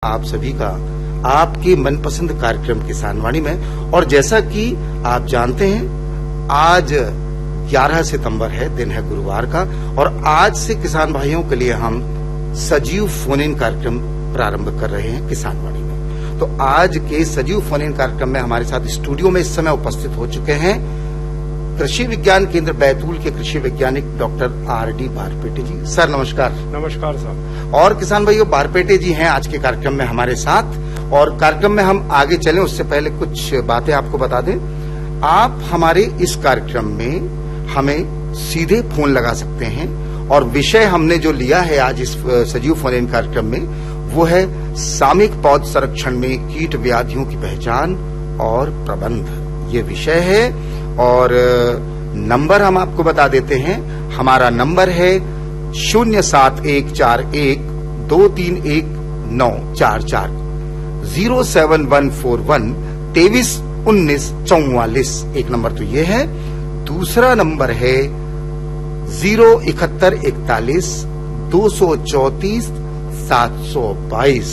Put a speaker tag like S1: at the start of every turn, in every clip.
S1: आप सभी का आपके मनपसंद कार्यक्रम किसान वाणी में। और जैसा कि आप जानते हैं आज 11 सितंबर है, दिन है गुरुवार का, और आज से किसान भाइयों के लिए हम सजीव फोन इन कार्यक्रम प्रारंभ कर रहे हैं किसान वाणी में। तो आज के सजीव फोन इन कार्यक्रम में हमारे साथ स्टूडियो में इस समय उपस्थित हो चुके हैं कृषि विज्ञान केंद्र बैतूल के कृषि वैज्ञानिक डॉक्टर आर.डी. बारपेटे जी। सर नमस्कार।
S2: नमस्कार सर।
S1: और किसान भाइयों, बारपेटे जी हैं आज के कार्यक्रम में हमारे साथ। और कार्यक्रम में हम आगे चलें उससे पहले कुछ बातें आपको बता दें। आप हमारे इस कार्यक्रम में हमें सीधे फोन लगा सकते हैं, और विषय हमने जो लिया है आज इस सजीव फोन इन कार्यक्रम में वो है सामयिक पौध संरक्षण में कीट व्याधियों की पहचान और प्रबंध, ये विषय है। और नंबर हम आपको बता देते हैं। हमारा नंबर है 07141231944 07141 231944। एक नंबर तो ये है। दूसरा नंबर है 07141 234 722।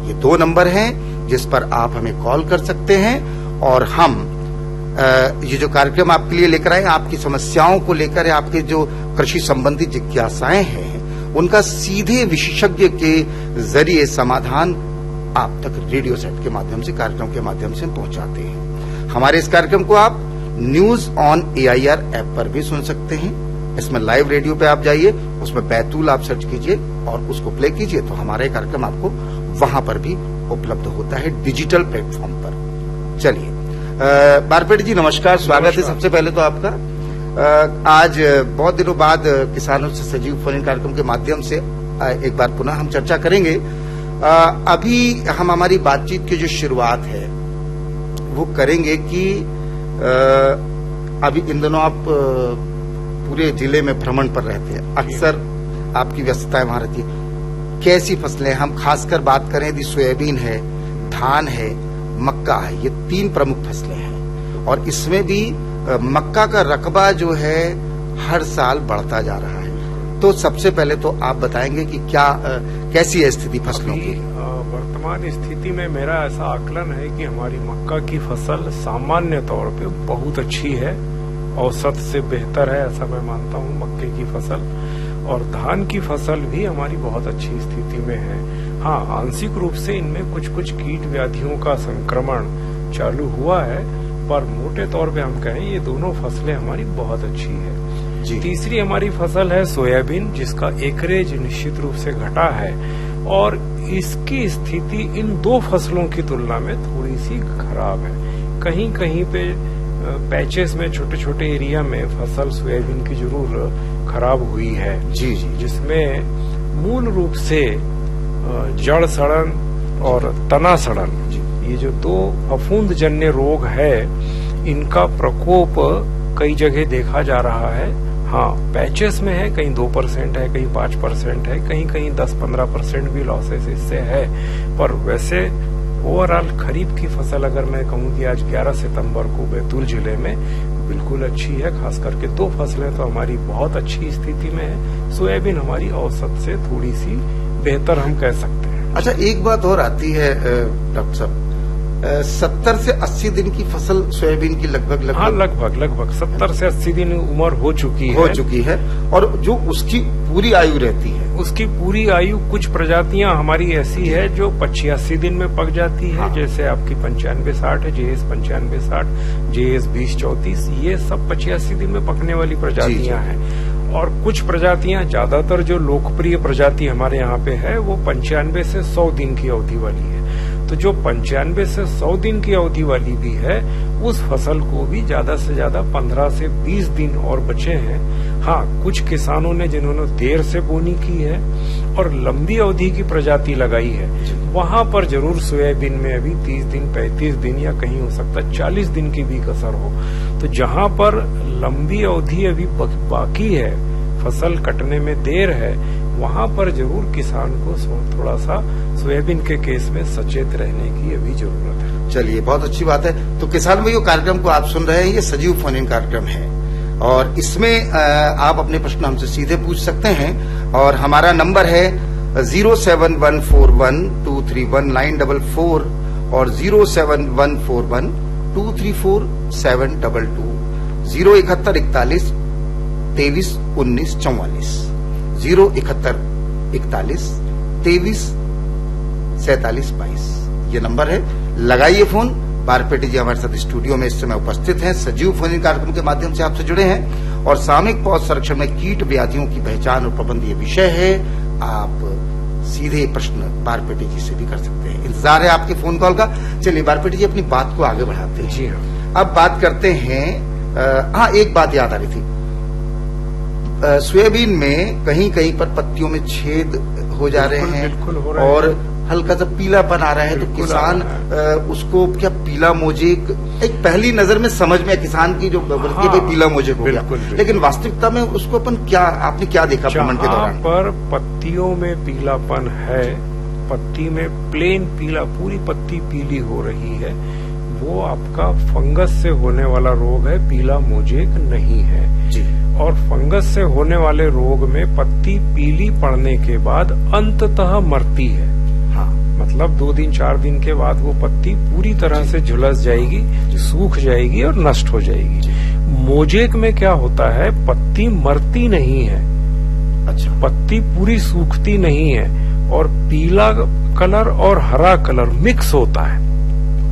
S1: ये दो नंबर हैं जिस पर आप हमें कॉल कर सकते हैं, और हम ये जो कार्यक्रम आपके लिए लेकर आए, आपकी समस्याओं को लेकर, आपके जो कृषि संबंधी जिज्ञासाएं हैं उनका सीधे विशेषज्ञ के जरिए समाधान आप तक रेडियो सेट के माध्यम से, कार्यक्रम के माध्यम से पहुंचाते हैं। हमारे इस कार्यक्रम को आप न्यूज ऑन AIR ऐप पर भी सुन सकते हैं। इसमें लाइव रेडियो पे आप जाइए, उसमें बैतूल आप सर्च कीजिए और उसको प्ले कीजिए, तो हमारा ये कार्यक्रम आपको वहां पर भी उपलब्ध होता है डिजिटल प्लेटफॉर्म पर। चलिए बारपेटे जी नमस्कार, स्वागत है सबसे पहले तो आपका। आज बहुत दिनों बाद किसानों से सजीव फोन इन कार्यक्रम के माध्यम से एक बार पुनः हम चर्चा करेंगे। अभी हम हमारी बातचीत की जो शुरुआत है वो करेंगे कि अभी इन दिनों आप पूरे जिले में भ्रमण पर रहते हैं, अक्सर आपकी व्यस्तताएं वहां रहती है। कैसी फसलें, हम खासकर बात करें यदि सोयाबीन है, धान है, मक्का है, ये तीन प्रमुख फसलें हैं, और इसमें भी मक्का का रकबा जो है हर साल बढ़ता जा रहा है। तो सबसे पहले तो आप बताएंगे कि क्या कैसी है स्थिति फसलों की?
S2: वर्तमान स्थिति में मेरा ऐसा आकलन है कि हमारी मक्का की फसल सामान्य तौर पे बहुत अच्छी है, औसत से बेहतर है ऐसा मैं मानता हूँ मक्के की फसल। और धान की फसल भी हमारी बहुत अच्छी स्थिति में है। हाँ, आंशिक रूप से इनमें कुछ कुछ कीट व्याधियों का संक्रमण चालू हुआ है, पर मोटे तौर पे हम कहें ये दोनों फसलें हमारी बहुत अच्छी है जी। तीसरी हमारी फसल है सोयाबीन, जिसका एकरेज निश्चित रूप से घटा है, और इसकी स्थिति इन दो फसलों की तुलना में थोड़ी सी खराब है। कहीं कहीं पे पैचेस में, छोटे छोटे एरिया में फसल सोयाबीन की जरूर खराब हुई है
S1: जी जी,
S2: जिसमें मूल रूप से जड़ सड़न और तना सड़न, ये जो दो फफूंदजन्य रोग है, इनका प्रकोप कई जगह देखा जा रहा है। हाँ, पैचेस में है, कहीं 2% है, कहीं 5% है, कहीं कहीं 10-15% भी लॉसेस इससे है। पर वैसे ओवरऑल खरीफ की फसल अगर मैं कहूँ कि आज 11 सितंबर को बैतूल जिले में बिल्कुल अच्छी है। खास करके दो फसलें तो हमारी बहुत अच्छी स्थिति में है। सोयाबीन हमारी औसत से थोड़ी सी बेहतर हम कह सकते हैं।
S1: अच्छा, एक बात और आती है डॉक्टर साहब, 70 से 80 दिन की फसल सोयाबीन की लगभग
S2: हाँ, लगभग 70 से 80 दिन उम्र हो चुकी है। और जो उसकी पूरी आयु रहती है, उसकी पूरी आयु, कुछ प्रजातियां हमारी ऐसी है जो 85 दिन में पक जाती है। हाँ। जैसे आपकी 95-60 है, JS 95-60, JS 20-34, ये सब 85 दिन में पकने वाली प्रजातियां हैं। और कुछ प्रजातियां, ज्यादातर जो लोकप्रिय प्रजाति हमारे यहाँ पे है वो 95 से 100 दिन की अवधि वाली है। तो जो 95 से 100 दिन की अवधि वाली भी है, उस फसल को भी ज्यादा से ज्यादा 15 से 20 दिन और बचे हैं। हाँ, कुछ किसानों ने जिन्होंने देर से बोनी की है और लंबी अवधि की प्रजाति लगाई है, वहां पर जरूर सोयाबीन में अभी 30 दिन, 35 दिन या कहीं हो सकता है 40 दिन की भी कसर हो। तो जहां पर लंबी अवधि अभी बाकी है, फसल कटने में देर है, वहां पर जरूर किसान को थोड़ा सा सोयाबीन के केस में सचेत रहने की अभी जरूरत है।
S1: चलिए, बहुत अच्छी बात है। तो किसान भाइयों, कार्यक्रम को आप सुन रहे हैं, ये सजीव फोन इन कार्यक्रम है, और इसमें आप अपने प्रश्न हमसे सीधे पूछ सकते हैं। और हमारा नंबर है 07141231944 और 07141234722 07141 23 19 44 071 41 23 47 22 ये नंबर है। लगाइए फोन। बारपेटी जी हमारे साथ स्टूडियो में इस समय उपस्थित हैं, सजीव फोन कार्यक्रम के माध्यम से आपसे जुड़े हैं और सामूहिक पौध संरक्षण में कीट व्याधियों की पहचान और प्रबंध ये विषय है। आप सीधे प्रश्न बारपेटी जी से भी कर सकते हैं। इंतजार है आपके फोन कॉल का। चलिए बारपेटी जी अपनी बात को आगे बढ़ाते हैं।
S2: जी हाँ।
S1: अब बात करते हैं, एक बात याद आ रही थी, सोयाबीन में कहीं कहीं पर पत्तियों में छेद हो जा रहे हैं और हल्का सा पीलापन आ रहा है, तो किसान उसको क्या पीला मोजेक, एक पहली नजर में समझ में किसान की जो वृत्ति पे पीला मोजेक हो गया, लेकिन वास्तविकता में उसको अपन क्या, आपने क्या देखा भ्रमण के दौरान?
S2: पर पत्तियों में पीलापन है, पत्ती में प्लेन पीला, पूरी पत्ती पीली हो रही है, वो आपका फंगस से होने वाला रोग है, पीला मोजेक नहीं है
S1: जी।
S2: और फंगस से होने वाले रोग में पत्ती पीली पड़ने के बाद अंततः मरती है।
S1: हाँ।
S2: मतलब 2 दिन 4 दिन के बाद वो पत्ती पूरी तरह से झुलस जाएगी, सूख जाएगी और नष्ट हो जाएगी। मोजेक में क्या होता है, पत्ती मरती नहीं है,
S1: अच्छा,
S2: पत्ती पूरी सूखती नहीं है और पीला कलर और हरा कलर मिक्स होता है।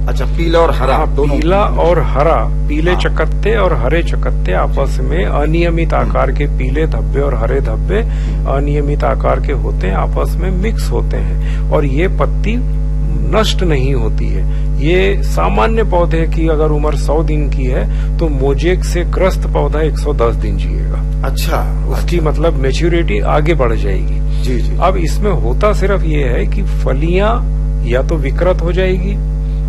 S1: अच्छा, पीला और हरा दोनों।
S2: पीला और हरा, पीले चकत्ते और हरे चकत्ते आपस में अनियमित आकार के पीले धब्बे और हरे धब्बे अनियमित आकार के होते हैं, आपस में मिक्स होते हैं और ये पत्ती नष्ट नहीं होती है। ये सामान्य पौधे की अगर उम्र 100 दिन की है तो मोजेक से ग्रस्त पौधा 110 दिन जिएगा।
S1: अच्छा,
S2: उसकी मतलब मैच्योरिटी आगे बढ़ जाएगी।
S1: जी जी।
S2: अब इसमें होता सिर्फ ये है कि फलियां या तो विकृत हो जाएगी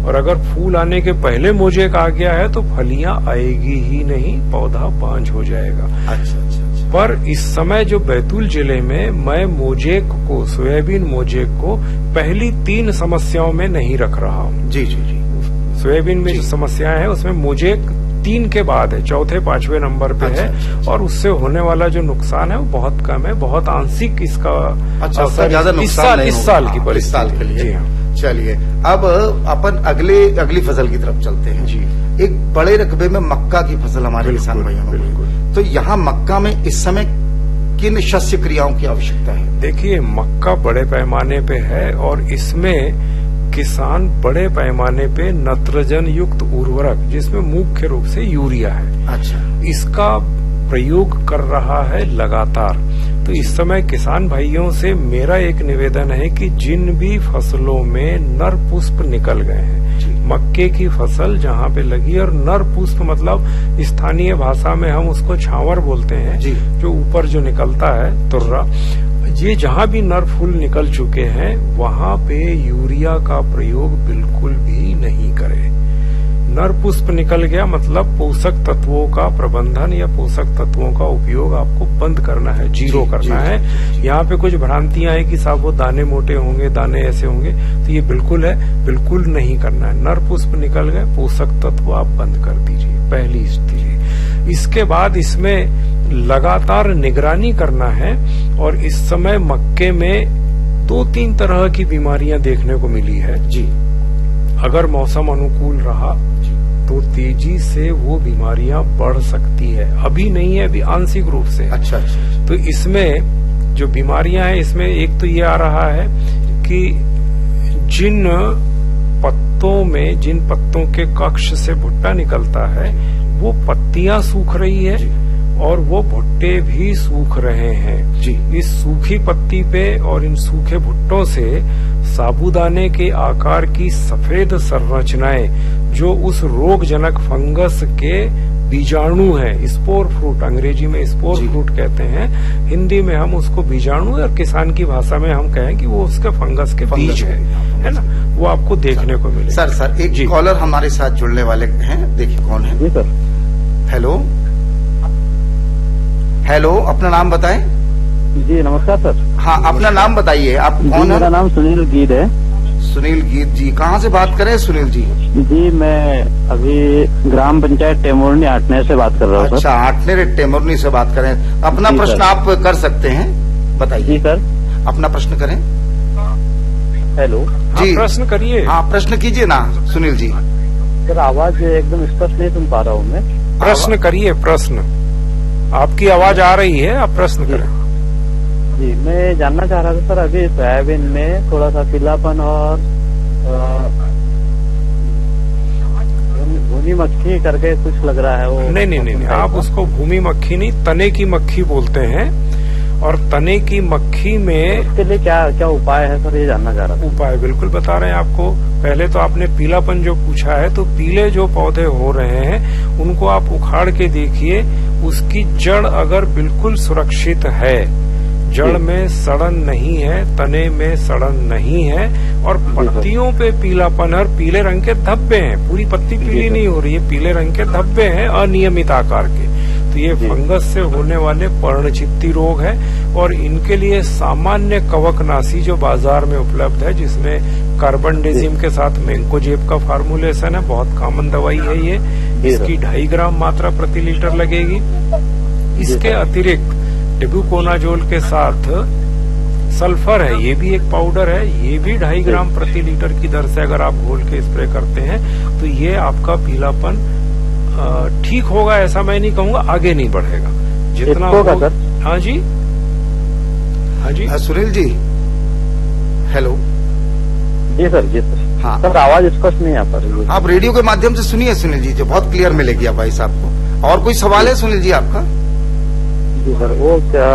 S2: और अगर फूल आने के पहले मोजेक आ गया है तो फलियां आएगी ही नहीं, पौधा बांझ हो जाएगा।
S1: अच्छा अच्छा।
S2: पर इस समय जो बैतूल जिले में मैं मोजेक को, सोयाबीन मोजेक को पहली 3 समस्याओं में नहीं रख रहा हूँ।
S1: जी जी जी।
S2: सोयाबीन में जो समस्याएं हैं उसमें मोजेक 3 के बाद है, 4थे 5वें नंबर पे है। और उससे होने वाला जो नुकसान है वो बहुत कम है, बहुत आंशिक इसका
S1: असर ज्यादा नुकसान
S2: इस साल की परिस्थिति
S1: के लिए। चलिए अब अपन अगली फसल की तरफ चलते हैं
S2: जी।
S1: एक बड़े रकबे में मक्का की फसल हमारे किसान भाइयों को, तो यहाँ मक्का में इस समय किन शस्य क्रियाओं की आवश्यकता है?
S2: देखिए, मक्का बड़े पैमाने पे है और इसमें किसान बड़े पैमाने पे नत्रजन युक्त उर्वरक, जिसमें मुख्य रूप से यूरिया है,
S1: अच्छा,
S2: इसका प्रयोग कर रहा है लगातार। तो इस समय किसान भाइयों से मेरा एक निवेदन है कि जिन भी फसलों में नर पुष्प निकल गए हैं, मक्के की फसल जहाँ पे लगी, और नर पुष्प मतलब स्थानीय भाषा में हम उसको छावर बोलते हैं, जो ऊपर जो निकलता है तुर्रा, ये जहाँ भी नर फूल निकल चुके हैं वहाँ पे यूरिया का प्रयोग बिल्कुल भी नहीं करें। नर पुष्प निकल गया मतलब पोषक तत्वों का प्रबंधन या पोषक तत्वों का उपयोग आपको बंद करना है, जीरो करना है। यहाँ पे कुछ भ्रांतियां हैं कि साहब वो दाने मोटे होंगे, दाने ऐसे होंगे, तो ये बिल्कुल है, बिल्कुल नहीं करना है। नर पुष्प निकल गए, पोषक तत्व आप बंद कर दीजिए, पहली स्थिति। इसके बाद इसमें लगातार निगरानी करना है और इस समय मक्के में 2-3 तरह की बीमारियां देखने को मिली है जी। अगर मौसम अनुकूल रहा तो तेजी से वो बीमारियां बढ़ सकती है, अभी नहीं है, अभी आंशिक रूप से।
S1: अच्छा।
S2: तो इसमें जो बीमारियां हैं, इसमें एक तो ये आ रहा है कि जिन पत्तों के कक्ष से भुट्टा निकलता है वो पत्तियां सूख रही है और वो भुट्टे भी सूख रहे हैं जी। इस सूखी पत्ती पे और इन सूखे भुट्टों से साबूदाने के आकार की सफेद संरचनाएं, जो उस रोगजनक फंगस के बीजाणु है, स्पोर फ्रूट, अंग्रेजी में स्पोर फ्रूट कहते हैं, हिंदी में हम उसको बीजाणु और किसान की भाषा में हम कहें कि वो उसके फंगस के बीज है ना, वो आपको देखने को मिले।
S1: सर एक कॉलर हमारे साथ जुड़ने वाले हैं, देखिए कौन है।
S3: जी सर।
S1: हेलो, अपना नाम बताएं।
S3: जी नमस्कार सर।
S1: हाँ, अपना नाम बताइए, आप कौन है?
S3: मेरा नाम सुनील गीत है।
S1: सुनील गीत जी, कहाँ से बात करें सुनील जी?
S3: जी मैं अभी ग्राम पंचायत टेमोरनी आटने से बात कर रहा हूँ।
S1: अच्छा, आटने टेमोरनी से बात करें, अपना प्रश्न आप कर सकते हैं, बताइए।
S3: जी सर।
S1: अपना प्रश्न करें।
S3: हेलो
S1: जी,
S2: प्रश्न करिए।
S1: हाँ, प्रश्न कीजिए ना सुनील जी।
S3: सर, आवाज एकदम स्पष्ट नहीं सुन पा रहा हूँ मैं।
S2: प्रश्न करिए, प्रश्न। आपकी आवाज आ रही है, आप प्रश्न करें।
S3: जी, मैं जानना चाह रहा था सर, अभी सोयाबीन में थोड़ा सा पीलापन और भूनी मक्खी करके कुछ लग रहा है वो।
S2: नहीं, आप उसको भूमि मक्खी नहीं, तने की मक्खी बोलते हैं। और तने की मक्खी में
S3: उसके लिए क्या क्या उपाय है सर, ये जानना चाह रहा था।
S2: उपाय बिल्कुल बता रहे हैं आपको। पहले तो आपने पीलापन जो पूछा है, तो पीले जो पौधे हो रहे हैं उनको आप उखाड़ के देखिए। उसकी जड़ अगर बिल्कुल सुरक्षित है, जड़ में सड़न नहीं है, तने में सड़न नहीं है, और पत्तियों पे पीलापन और पीले रंग के धब्बे हैं, पूरी पत्ती पीली नहीं हो रही है, पीले रंग के धब्बे हैं अनियमित आकार के, तो ये फंगस से होने वाले पर्णचित्ती रोग है। और इनके लिए सामान्य कवकनाशी जो बाजार में उपलब्ध है, जिसमें कार्बनडेजिम के साथ मैंकोजेब का फार्मूलेशन है, बहुत कॉमन दवाई है ये। इसकी 2.5 ग्राम मात्रा प्रति लीटर लगेगी। इसके अतिरिक्त टेबुकोनाजोल के साथ सल्फर है, ये भी एक पाउडर है, ये भी 2.5 ग्राम प्रति लीटर की दर से अगर आप घोल के स्प्रे करते हैं तो ये आपका पीलापन ठीक होगा। ऐसा मैं नहीं कहूंगा, आगे नहीं बढ़ेगा जितना होगा। हाँ जी, हाँ जी,
S1: सुनील जी, हेलो।
S3: जी सर, जी सर।
S1: हाँ
S3: सर, आवाज स्पष्ट नहीं आ पा रही है।
S1: आप रेडियो के माध्यम से सुनिए सुनील जी, जो बहुत क्लियर मिलेगी आप भाई साहब को। और कोई सवाल है सुनील जी आपका?
S3: जी सर, वो क्या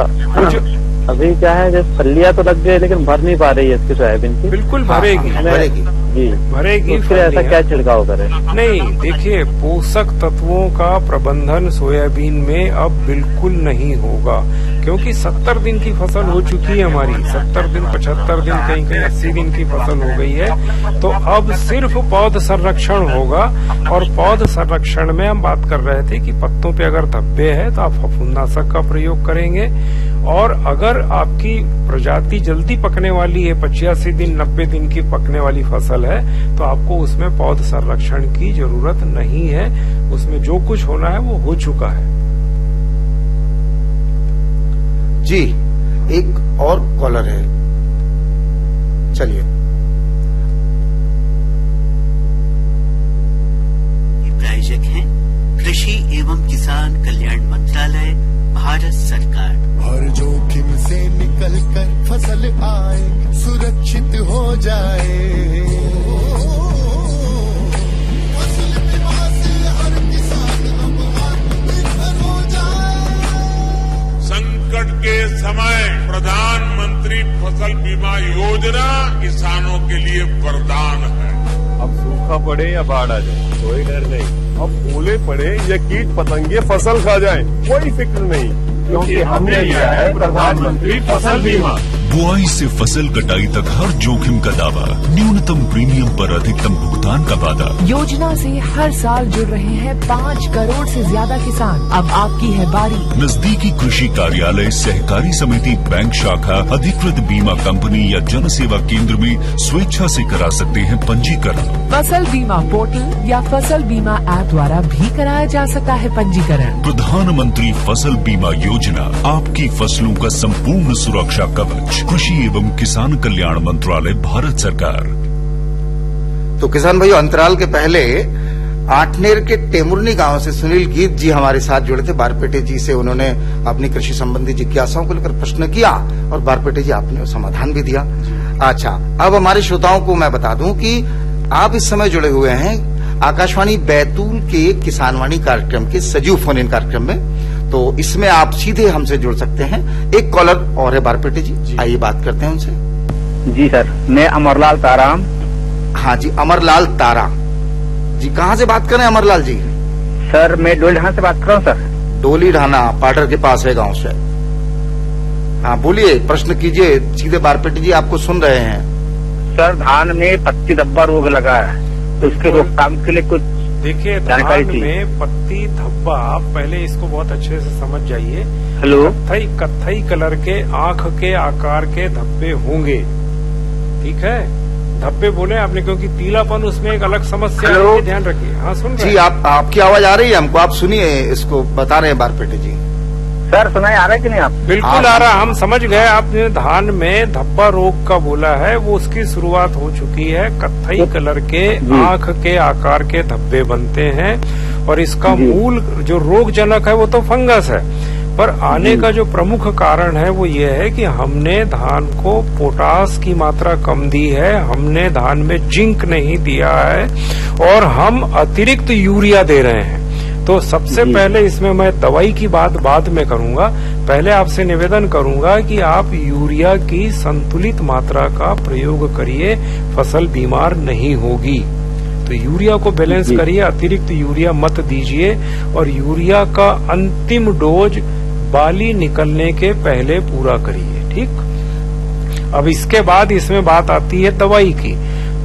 S3: अभी क्या है, जैसे फलियां तो लग गई लेकिन भर नहीं पा रही है इसकी सोयाबीन की।
S2: बिल्कुल भरेगी,
S1: भरेगी
S3: जी,
S2: भरेगी।
S3: फिर ऐसा क्या छिड़काव करें?
S2: नहीं, देखिए, पोषक तत्वों का प्रबंधन सोयाबीन में अब बिल्कुल नहीं होगा, क्योंकि 70 दिन की फसल हो चुकी है हमारी। 70 दिन, 75 दिन, कहीं कहीं 80 दिन की फसल हो गई है। तो अब सिर्फ पौध संरक्षण होगा। और पौध संरक्षण में हम बात कर रहे थे कि पत्तों पे अगर धब्बे है तो आप फफूंदनाशक का प्रयोग करेंगे। और अगर आपकी प्रजाति जल्दी पकने वाली है, 85 दिन 90 दिन की पकने वाली फसल है, तो आपको उसमें पौध संरक्षण की जरूरत नहीं है। उसमें जो कुछ होना है वो हो चुका है।
S1: जी, एक और कॉलर है, चलिए।
S4: प्रायोजक हैं कृषि एवं किसान कल्याण मंत्रालय, भारत सरकार।
S5: हर जोखिम से निकल कर फसल आए, सुरक्षित हो जाए। फसल बीमा से हर किसान अब आत्मनिर्भर हो जाए।
S6: संकट के समय प्रधानमंत्री फसल बीमा योजना किसानों के लिए वरदान है।
S7: अब सूखा पड़े या बाढ़ आ जाए, कोई डर नहीं। अब ओले पड़े या कीट पतंगे फसल खा जाए, कोई फिक्र नहीं, क्योंकि हमने लिया है प्रधानमंत्री फसल बीमा।
S8: बुआई से फसल कटाई तक हर जोखिम का दावा, न्यूनतम प्रीमियम पर अधिकतम भुगतान का वादा।
S9: योजना से हर साल जुड़ रहे हैं 5 करोड़ से ज्यादा किसान। अब आपकी है बारी।
S8: नजदीकी कृषि कार्यालय, सहकारी समिति, बैंक शाखा, अधिकृत बीमा कंपनी या जन सेवा केंद्र में स्वेच्छा से करा सकते हैं पंजीकरण।
S9: फसल बीमा पोर्टल या फसल बीमा ऐप द्वारा भी कराया जा सकता है पंजीकरण।
S8: प्रधानमंत्री फसल बीमा योजना, आपकी फसलों का संपूर्ण सुरक्षा कवच। कृषि एवं किसान कल्याण मंत्रालय, भारत सरकार।
S1: तो किसान भाइयों, अंतराल के पहले आठनेर के टेमुरनी गांव से सुनील गीत जी हमारे साथ जुड़े थे। बारपेटे जी से उन्होंने अपनी कृषि संबंधी जिज्ञासाओं को लेकर प्रश्न किया और बारपेटे जी आपने समाधान भी दिया। अच्छा, अब हमारे श्रोताओं को मैं बता दूं कि आप इस समय जुड़े हुए हैं आकाशवाणी बैतूल के किसानवाणी कार्यक्रम के सजीव फोन इन कार्यक्रम में। तो इसमें आप सीधे हमसे जुड़ सकते हैं। एक कॉलर और है बारपेटे जी, आइए बात करते हैं उनसे।
S3: जी सर, मैं अमरलाल ताराम।
S1: हाँ जी, अमरलाल तारा जी, कहाँ से बात कर रहे हैं अमरलाल जी?
S3: सर, मैं डोली ढाना से बात कर रहा हूँ सर।
S1: डोली ढाना पाटर के पास है गांव से। हाँ बोलिए, प्रश्न कीजिए सीधे, बारपेटे जी आपको सुन रहे हैं।
S3: सर, धान में पत्ती धब्बा रोग लगा है, तो इसके रोकथाम के लिए कुछ
S2: देखिए, धान में पत्ती धब्बा, आप पहले इसको बहुत अच्छे से समझ जाइए।
S3: हेलो,
S2: कत्थई कलर के आंख के आकार के धब्बे होंगे, ठीक है? धब्बे बोले आपने, क्योंकि पीलापन उसमें एक अलग समस्या है, ध्यान रखिए। हाँ, सुन रहे
S1: जी, आपकी आवाज आ रही है हमको, आप सुनिए, इसको बता रहे हैं बारपेटे जी।
S3: सर सुनाई आ रहा है कि नहीं आप?
S2: बिल्कुल आ रहा, हम समझ गए। आपने धान में धब्बा रोग का बोला है, वो उसकी शुरुआत हो चुकी है। कत्थई कलर के आंख के आकार के धब्बे बनते हैं और इसका मूल जो रोगजनक है वो तो फंगस है, पर आने का जो प्रमुख कारण है वो ये है कि हमने धान को पोटास की मात्रा कम दी है, हमने धान में जिंक नहीं दिया है और हम अतिरिक्त यूरिया दे रहे हैं। तो सबसे पहले इसमें मैं दवाई की बात बाद में करूंगा, पहले आपसे निवेदन करूंगा कि आप यूरिया की संतुलित मात्रा का प्रयोग करिए, फसल बीमार नहीं होगी। तो यूरिया को बैलेंस करिए, अतिरिक्त यूरिया मत दीजिए और यूरिया का अंतिम डोज बाली निकलने के पहले पूरा करिए, ठीक। अब इसके बाद इसमें बात आती है दवाई की।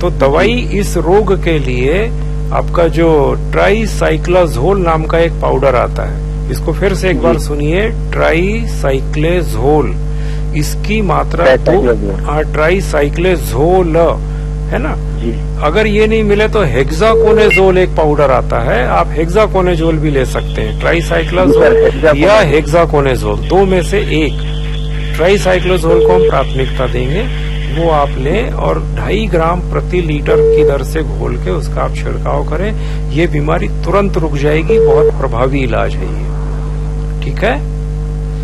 S2: तो दवाई इस रोग के लिए आपका जो ट्राईसाइक्लाज़ोल नाम का एक पाउडर आता है, इसको फिर से एक बार सुनिए, ट्राईसाइक्लाज़ोल, इसकी मात्रा ट्राईसाइक्लाज़ोल है ना। अगर ये नहीं मिले तो हेक्साकोनाज़ोल एक पाउडर आता है, आप हेक्साकोनाज़ोल भी ले सकते हैं, ट्राईसाइक्लाज़ोल या हेक्साकोनाज़ोल, दो में से एक। ट्राईसाइक्लाज़ोल को हम प्राथमिकता देंगे, वो आप लें और 2.5 ग्राम प्रति लीटर की दर से घोल के उसका आप छिड़काव करें। ये बीमारी तुरंत रुक जाएगी, बहुत प्रभावी इलाज है ये, ठीक है।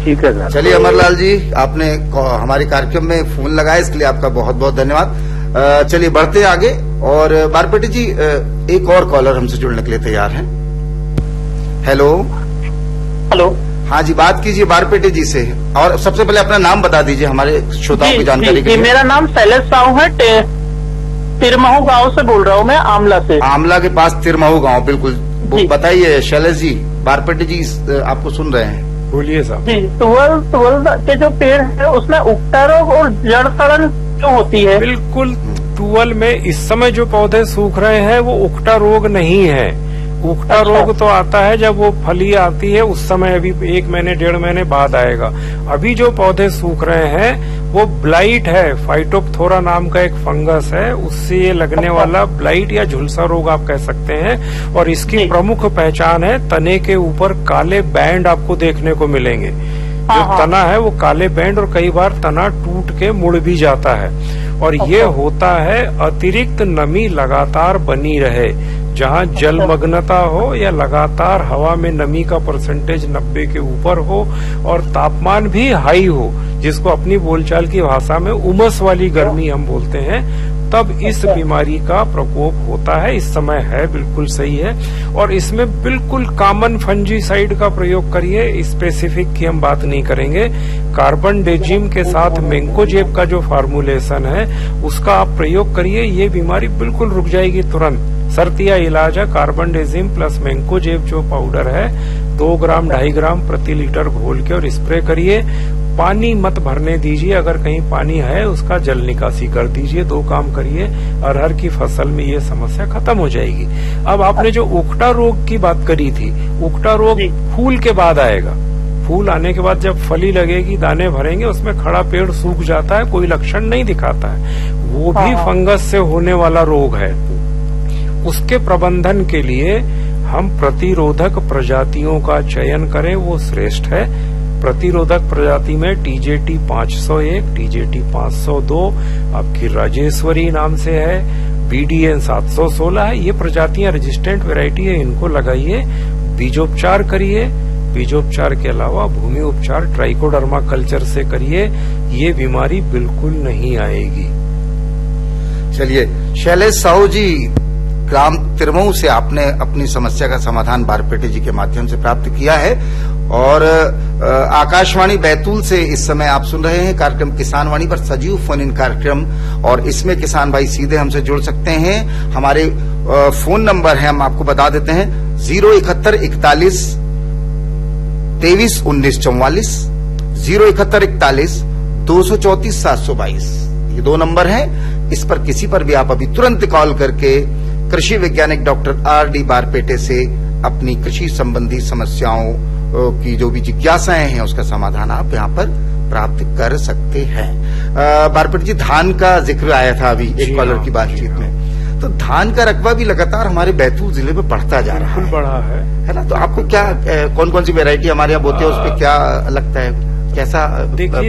S3: ठीक है सर।
S1: चलिए अमरलाल जी, आपने हमारे कार्यक्रम में फोन लगाया, इसके लिए आपका बहुत बहुत धन्यवाद। चलिए बढ़ते हैं आगे और बारपेटे जी एक और कॉलर हमसे जुड़ने के लिए तैयार हैं। हेलो।
S3: हेलो।
S1: हाँ जी, बात कीजिए बारपेटे जी से। और सबसे पहले अपना नाम बता दीजिए हमारे श्रोताओं की जानकारी के लिए।
S3: मेरा नाम शैलेश साहू है, तिरमहू गांव से बोल रहा हूँ मैं, आमला से।
S1: आमला के पास तिरमहू गांव, बिल्कुल। बताइए शैलेश जी, बारपेटे जी आपको सुन रहे हैं,
S2: बोलिए साहब।
S3: जी, तुवल के जो पेड़ है उसमें उगता रोग और जड़ सड़न क्यों होती है?
S2: बिल्कुल, तुवल में इस समय जो पौधे सूख रहे हैं वो उगटा रोग नहीं है। उगटा रोग तो आता है जब वो फली आती है, उस समय अभी 1 महीने 1.5 महीने बाद आएगा। अभी जो पौधे सूख रहे हैं वो ब्लाइट है, फाइटोप्थोरा नाम का एक फंगस है, उससे ये लगने वाला ब्लाइट या झुलसा रोग आप कह सकते हैं। और इसकी प्रमुख पहचान है तने के ऊपर काले बैंड आपको देखने को मिलेंगे। जो तना है वो काले बैंड, और कई बार तना टूट के मुड़ भी जाता है। और ये होता है अतिरिक्त नमी लगातार बनी रहे, जहाँ जलमग्नता हो या लगातार हवा में नमी का परसेंटेज 90 के ऊपर हो और तापमान भी हाई हो, जिसको अपनी बोलचाल की भाषा में उमस वाली गर्मी हम बोलते हैं, तब इस बीमारी का प्रकोप होता है। इस समय है, बिल्कुल सही है। और इसमें बिल्कुल कॉमन फंजीसाइड का प्रयोग करिए, स्पेसिफिक की हम बात नहीं करेंगे। कार्बनडेजिम के साथ मैंकोजेब का जो फार्मूलेशन है उसका आप प्रयोग करिए, ये बीमारी बिल्कुल रुक जाएगी तुरंत। सर्तिया इलाज है, कार्बनडेजिम प्लस मैंकोजेब जो पाउडर है 2 ग्राम 2.5 ग्राम प्रति लीटर घोल के और स्प्रे करिए। पानी मत भरने दीजिए, अगर कहीं पानी है उसका जल निकासी कर दीजिए। 2 काम करिए, अरहर की फसल में ये समस्या खत्म हो जाएगी। अब आपने जो उकटा रोग की बात करी थी, उकटा रोग फूल के बाद आएगा। फूल आने के बाद जब फली लगेगी, दाने भरेंगे, उसमें खड़ा पेड़ सूख जाता है, कोई लक्षण नहीं दिखाता है, वो भी फंगस से होने वाला रोग है। उसके प्रबंधन के लिए हम प्रतिरोधक प्रजातियों का चयन करें, वो श्रेष्ठ है। प्रतिरोधक प्रजाति में टीजेटी 501, टीजेटी 502, आपकी राजेश्वरी नाम से है, बीडीएन 716 है। ये प्रजातियां रेजिस्टेंट वैरायटी है, इनको लगाइए। बीजोपचार करिए, बीजोपचार के अलावा भूमि उपचार ट्राइकोडर्मा कल्चर से करिए, ये बीमारी बिल्कुल नहीं आएगी।
S1: चलिए शैलेश साहू जी, ग्राम तिरमऊ से आपने अपनी समस्या का समाधान बारपेटे जी के माध्यम से प्राप्त किया है। और आकाशवाणी बैतूल से इस समय आप सुन रहे हैं कार्यक्रम किसान वाणी पर सजीव फोन इन कार्यक्रम, और इसमें किसान भाई सीधे हमसे जुड़ सकते हैं। हमारे फोन नंबर है, हम आपको बता देते हैं, 071 41 23 19 44, 071 41 234 722, ये 2 नंबर हैं। इस पर किसी पर भी आप अभी तुरंत कॉल करके कृषि वैज्ञानिक डॉक्टर आर.डी. बारपेटे से अपनी कृषि संबंधी समस्याओं की जो भी जिज्ञासाएं हैं उसका समाधान आप यहाँ पर प्राप्त कर सकते हैं। बारपेटे जी, धान का जिक्र आया था अभी एक कॉलर की बातचीत में, तो धान का रकबा भी लगातार हमारे बैतूल जिले में बढ़ता जा रहा है,
S2: बढ़ा है
S1: ना? तो आपको क्या कौन कौन सी वैरायटी हमारे यहाँ बोते हैं, उस पर क्या लगता है, कैसा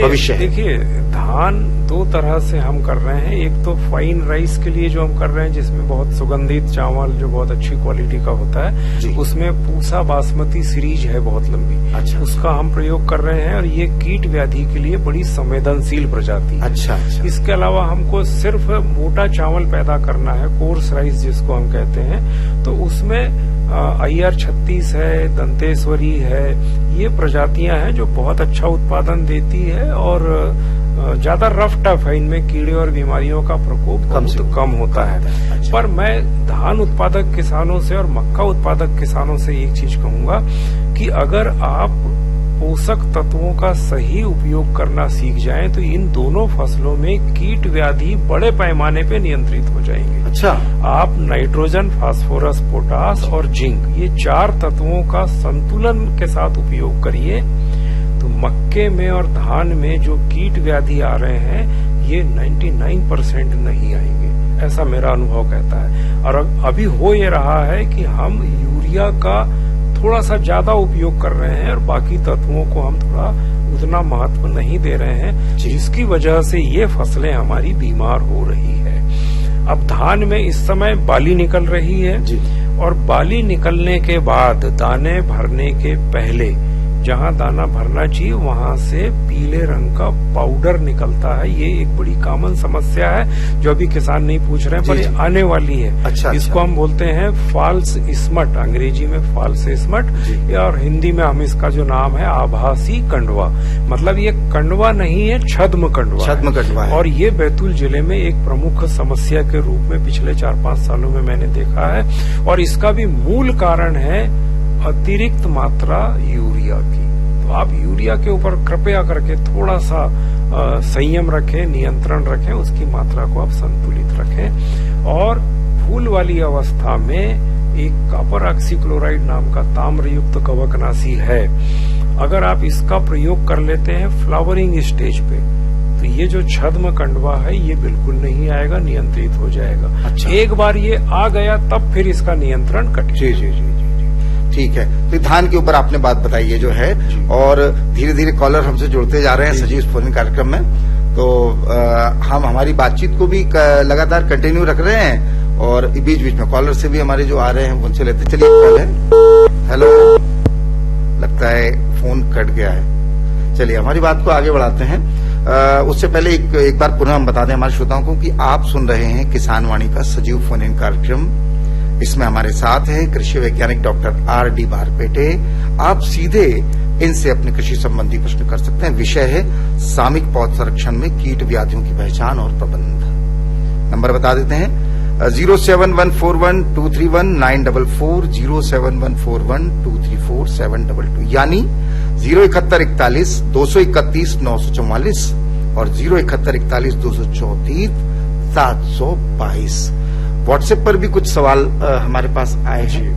S1: भविष्य है?
S2: देखिए, धान दो तरह से हम कर रहे हैं। एक तो फाइन राइस के लिए जो हम कर रहे हैं, जिसमें बहुत सुगंधित चावल जो बहुत अच्छी क्वालिटी का होता है, उसमें पूसा बासमती सीरीज है बहुत लंबी।
S1: अच्छा।
S2: उसका हम प्रयोग कर रहे हैं और ये कीट व्याधि के लिए बड़ी संवेदनशील प्रजाति है।
S1: अच्छा।
S2: इसके अलावा हमको सिर्फ मोटा चावल पैदा करना है, कोर्स राइस जिसको हम कहते हैं, तो उसमें IR 36 है, दंतेश्वरी है, ये प्रजातियां हैं जो बहुत अच्छा उत्पादन देती है और ज्यादा रफ टफ है। इनमें कीड़े और बीमारियों का प्रकोप कम होता है। अच्छा। पर मैं धान उत्पादक किसानों से और मक्का उत्पादक किसानों से एक चीज कहूंगा कि अगर आप पोषक तत्वों का सही उपयोग करना सीख जाएं तो इन दोनों फसलों में कीट व्याधि बड़े पैमाने पे नियंत्रित हो जाएंगे।
S1: अच्छा।
S2: आप नाइट्रोजन, फास्फोरस, पोटास और जिंक, ये 4 तत्वों का संतुलन के साथ उपयोग करिए तो मक्के में और धान में जो कीट व्याधि आ रहे हैं ये 99% नहीं आएंगे, ऐसा मेरा अनुभव कहता है। और अभी हो ये रहा है कि हम यूरिया का थोड़ा सा ज्यादा उपयोग कर रहे हैं और बाकी तत्वों को हम थोड़ा उतना महत्व नहीं दे रहे हैं, जिसकी वजह से ये फसलें हमारी बीमार हो रही है। अब धान में इस समय बाली निकल रही है और बाली निकलने के बाद दाने भरने के पहले जहां दाना भरना चाहिए वहां से पीले रंग का पाउडर निकलता है। ये एक बड़ी कॉमन समस्या है जो अभी किसान नहीं पूछ रहे हैं, पर ये आने वाली है।
S1: अच्छा।
S2: इसको हम बोलते हैं फॉल्स स्मट, अंग्रेजी में फॉल्स स्मट, और हिंदी में हम इसका जो नाम है आभासी कंडवा। मतलब ये कंडवा नहीं है, छद्म कंडवा।
S1: छद्म कंडवा है।
S2: और ये बैतूल जिले में एक प्रमुख समस्या के रूप में पिछले 4-5 सालों में मैंने देखा है और इसका भी मूल कारण है अतिरिक्त मात्रा यूरिया की। तो आप यूरिया के ऊपर कृपया करके थोड़ा सा संयम रखें, नियंत्रण रखें, उसकी मात्रा को आप संतुलित रखें। और फूल वाली अवस्था में एक कॉपर ऑक्सीक्लोराइड नाम का ताम्रयुक्त कवकनाशी है, अगर आप इसका प्रयोग कर लेते हैं फ्लावरिंग स्टेज पे तो ये जो छद्म कंडवा है ये बिल्कुल नहीं आएगा, नियंत्रित हो जाएगा।
S1: अच्छा।
S2: एक बार ये आ गया तब फिर इसका नियंत्रण कटे।
S1: जी। ठीक है, तो धान के ऊपर आपने बात बताई है जो है, और धीरे धीरे कॉलर हमसे जुड़ते जा रहे हैं सजीव फोन कार्यक्रम में। तो हम हमारी बातचीत को भी लगातार कंटिन्यू रख रहे हैं और बीच बीच में कॉलर से भी हमारे जो आ रहे हैं उनसे लेते। चलिए, कॉल है। हेलो, लगता है फोन कट गया है। चलिए हमारी बात को आगे बढ़ाते हैं। उससे पहले एक बार पुनः हम बता दें हमारे श्रोताओं को कि आप सुन रहे हैं किसान वाणी का सजीव फोन इन कार्यक्रम। इसमें हमारे साथ हैं कृषि वैज्ञानिक डॉक्टर R.D. बारपेटे। आप सीधे इनसे अपने कृषि संबंधी प्रश्न कर सकते हैं। विषय है सामयिक पौध संरक्षण में कीट व्याधियों की पहचान और प्रबंध। नंबर बता देते हैं 07141231944, 07141234722, यानी 07141 231 944 और 07141 234 722। व्हाट्सएप पर भी कुछ सवाल हमारे पास आए हैं।